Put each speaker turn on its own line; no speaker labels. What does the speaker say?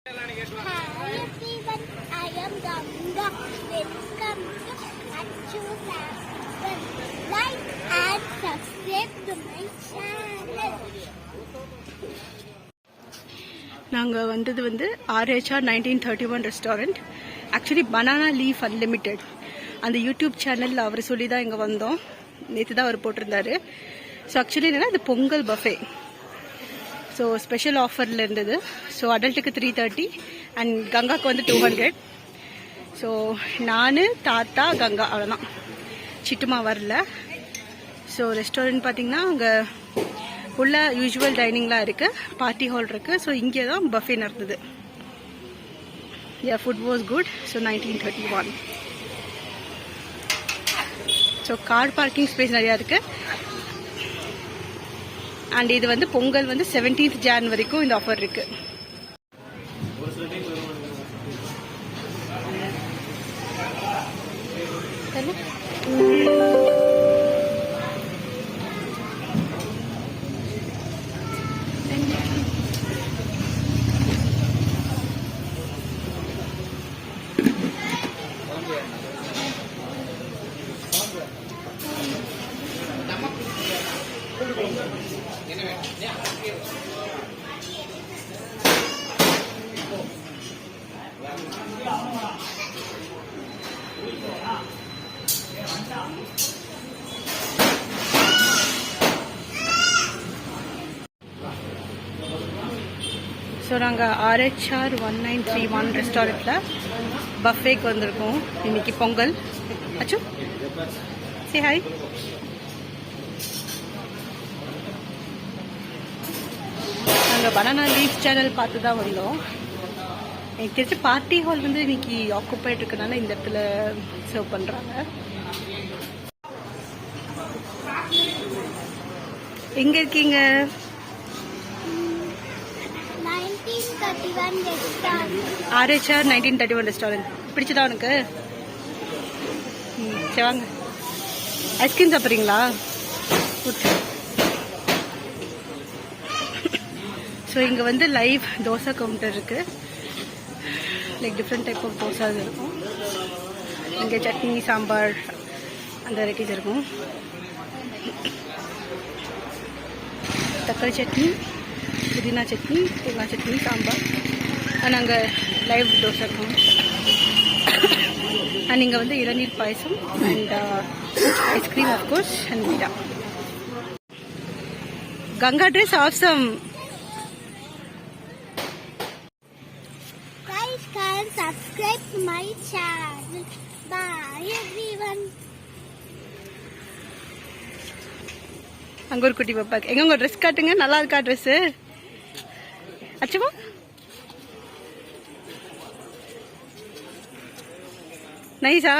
Hi everyone, I am Ganga. Welcome to Achu Savan. Like and subscribe to my channel.
நாங்கள் வந்தது RHR 1931 restaurant. Actually banana leaf unlimited அந்த YouTube சேனலில் அவர் சொல்லி தான் இங்கே வந்தோம். நேற்று தான் அவர் போட்டிருந்தாரு. ஸோ ஆக்சுவலி என்னென்னா இது பொங்கல் பஃபே. ஸோ ஸ்பெஷல் ஆஃபரில் இருந்தது. ஸோ அடல்ட்டுக்கு 330 அண்ட் கங்காவுக்கு 200. ஸோ நான் தாத்தா கங்கா அவ்வளோதான், சிட்டுமா வரல. ஸோ ரெஸ்டாரண்ட் பார்த்திங்கன்னா அங்கே உள்ள யூஸ்வல் டைனிங்லாம் இருக்குது, பார்ட்டி ஹால் இருக்குது. ஸோ இங்கே தான் பஃபே நடந்தது. Food was good. So 1931. So car parking space நிறையா இருக்குது. அண்ட் இது பொங்கல் 17th Jan வரைக்கும் இந்த ஆஃபர் இருக்கு. ஸோ நாங்கள் RHR 1931 ரெஸ்டாரண்ட்டில் பஃபேக்கு வந்திருக்கோம். இன்னைக்கு பொங்கல். அச்சு சே ஹாய். நாங்கள் பனானா லீஃப் சேனல் பார்த்து தான் வந்தோம். எனக்கு தெரிஞ்ச பார்ட்டி ஹால் இன்னைக்கு ஆக்குப்பைட் இருக்கனால இந்த இடத்துல சர்வ் பண்ணுறாங்க. எங்கே இருக்கீங்க?
1931
RHR 1931 ரெஸ்டாரண்ட். பிடிச்சதா உனக்கு? சரி வாங்க. ஐஸ்கிரீம் சாப்பிட்றீங்களா? ஸோ இங்கே லைவ் தோசை கவுண்டர் இருக்குது. Like different type of dosa இருக்கும். இங்கே சட்னி சாம்பார் அந்த வெரைட்டிஸ் இருக்கும். தக்காளி சட்னி, புதினா சட்னி, தேங்காய் சட்னி, சாம்பார். நாங்கள் லைவ் தோசை இருக்கும். அண்ட் இங்கே இளநீர் பாயசம் and ice cream of course and Meera. Ganga dress awesome.
Like and subscribe to my channel. Bye everyone.
அங்கே ஒரு குட்டி பாப்பா. எங்க உங்க ட்ரெஸ் காட்டுங்க, நல்லா இருக்கா ட்ரெஸ்ஸு? அச்சுமா நைஸா?